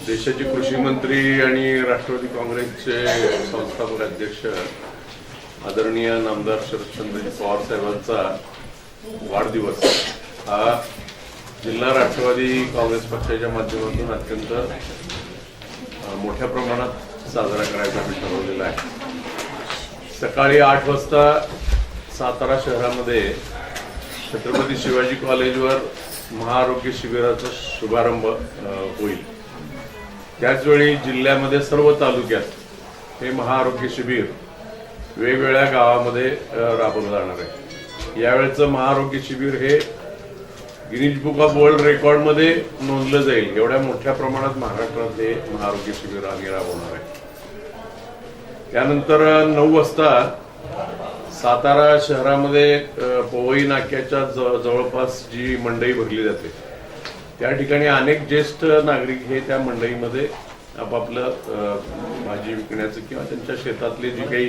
देशाचे कृषी मंत्री आणि राष्ट्रवादी काँग्रेसचे संस्थापक अध्यक्ष आदरणीय नामदार शरदचंद्रजी पवार साहेबांचा वाढदिवस हा जिल्हा राष्ट्रवादी काँग्रेस पक्षाच्या माध्यमातून अत्यंत मोठ्या प्रमाणात साजरा करायचा आम्ही ठरवलेला आहे। सकाळी 8 वाजता सातारा शहरामध्ये छत्रपती शिवाजी कॉलेजवर महाआरोग्य शिबिराचा शुभारंभ होईल। त्याचवेळी जिल्ह्यामध्ये सर्व तालुक्यात हे महाआरोग्य शिबिर वेगवेगळ्या गावामध्ये राबवलं जाणार आहे। यावेळचं महाआरोग्य शिबिर हे गिनीज बुक ऑफ वर्ल्ड रेकॉर्डमध्ये नोंदलं जाईल एवढ्या मोठ्या प्रमाणात महाराष्ट्रात हे महाआरोग्य शिबिर आम्ही राबवणार आहे। त्यानंतर 9 वाजता सातारा शहरामध्ये पवई नाक्याच्या जवळपास जी मंडई भरली जाते त्या ठिकाणी अनेक ज्येष्ठ नागरिक हे त्या मंडईमध्ये आपापलं भाजी विकण्याचं किंवा त्यांच्या शेतातले जे काही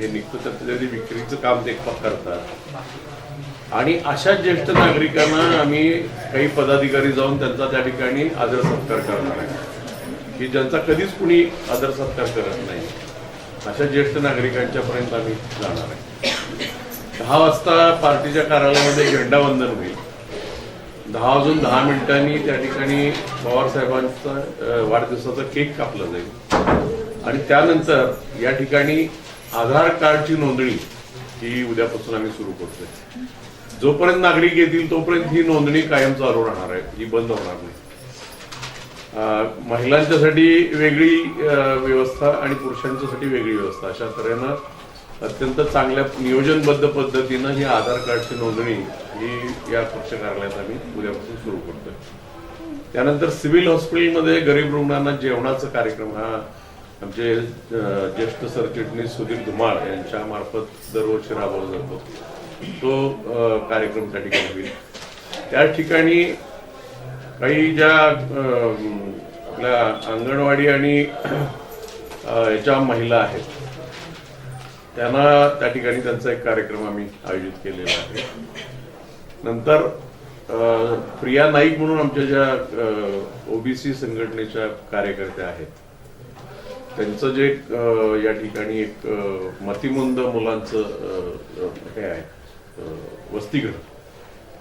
हे निघतं त्याच्यातले विक्रीचं काम ते करतात। आणि अशा ज्येष्ठ नागरिकांना आम्ही काही पदाधिकारी जाऊन त्यांचा त्या ठिकाणी आदर सत्कार करणार आहे की ज्यांचा कधीच कुणी आदर सत्कार करत नाही। अशा ज्येष्ठ नागरिकांच्या पर्यंत आम्ही जाणार आहे। 10 वाजता पार्टीच्या कार्यालयामध्ये झेंडावंदन होईल। 10:10 त्या ठिकाणी पवार साहेबांचा वाढदिवसाचा केक कापला जाईल आणि त्यानंतर या ठिकाणी आधार कार्डची नोंदणी ही उद्यापासून आम्ही सुरू करतोय। जोपर्यंत नागरिक येतील तोपर्यंत ही नोंदणी कायम चालू राहणार आहे, ही बंद होणार नाही। महिलांच्यासाठी वेगळी व्यवस्था आणि पुरुषांच्यासाठी वेगळी व्यवस्था अशा तऱ्हेनं अत्यंत चांगल्या नियोजनबद्ध पद्धतीनं ही आधार कार्डची नोंदणी ही या पक्ष कार्यालयात आम्ही उद्यापासून सुरू करतोय। त्यानंतर सिव्हिल हॉस्पिटलमध्ये गरीब रुग्णांना जेवणाचा कार्यक्रम हा आमचे ज्येष्ठ सरचिटणीस सुधीर धुमाळ यांच्या मार्फत दरवर्षी राबवला जातो। तो कार्यक्रम त्या ठिकाणी होईल। त्या ठिकाणी काही ज्या आपल्या अंगणवाडी आणि याच्या महिला आहेत त्यांना त्या ठिकाणी त्यांचा एक कार्यक्रम आम्ही आयोजित केलेला आहे। नंतर प्रिया नाईक म्हणून आमच्या ज्या ओबीसी संघटनेच्या कार्यकर्त्या आहेत त्यांचं जे या ठिकाणी एक मतिमंद मुलांचं हे आहे वसतिगृह,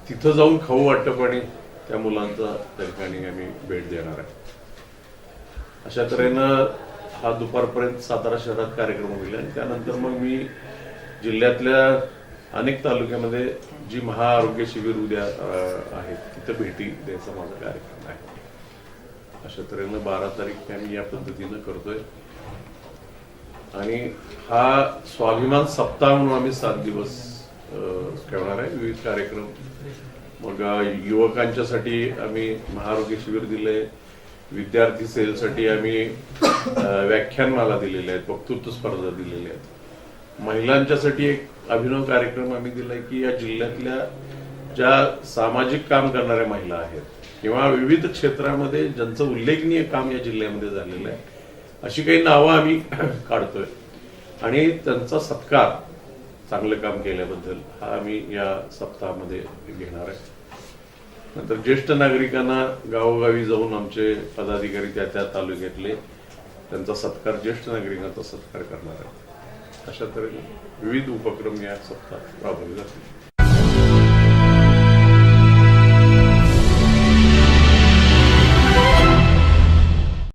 तिथं जाऊन खाऊ वाटप आणि त्या मुलांचा त्या ठिकाणी आम्ही भेट देणार आहे। अशा तऱ्हेनं हा दुपारपर्यंत सातारा शहरात कार्यक्रम होईल आणि त्यानंतर मग मी जिल्ह्यातल्या अनेक तालुक्यामध्ये जी महाआरोग्य शिबिर उद्या आहेत तिथं भेटी द्यायचा माझा कार्यक्रम आहे। अशा तऱ्हेनं 12 तारीख आम्ही या पद्धतीनं करतोय आणि हा स्वाभिमान सप्ताह म्हणून आम्ही 7 दिवस ठेवणार आहे। विविध कार्यक्रम मग युवकांच्यासाठी आम्ही महाआरोग्य शिबिर दिले, विद्यार्थी सेलसाठी आम्ही व्याख्यानमाला दिलेल्या आहेत, वक्तृत्व स्पर्धा दिलेल्या आहेत। महिलांच्यासाठी एक अभिनव कार्यक्रम आम्ही दिलाय की या जिल्ह्यातल्या ज्या सामाजिक काम करणाऱ्या महिला आहेत किंवा विविध क्षेत्रामध्ये ज्यांचं उल्लेखनीय काम या जिल्ह्यामध्ये झालेलं आहे अशी काही नावं आम्ही काढतोय आणि त्यांचा सत्कार चांगलं काम केल्याबद्दल हा आम्ही या सप्ताहामध्ये घेणार आहे। नंतर ज्येष्ठ नागरिकांना गावोगावी जाऊन आमचे पदाधिकारी त्या तालुक्यातले त्यांचा सत्कार, ज्येष्ठ नागरिकांचा सत्कार करणार आहे। अशा तऱ्हेने विविध उपक्रम या सप्ताहात राबवले जातील।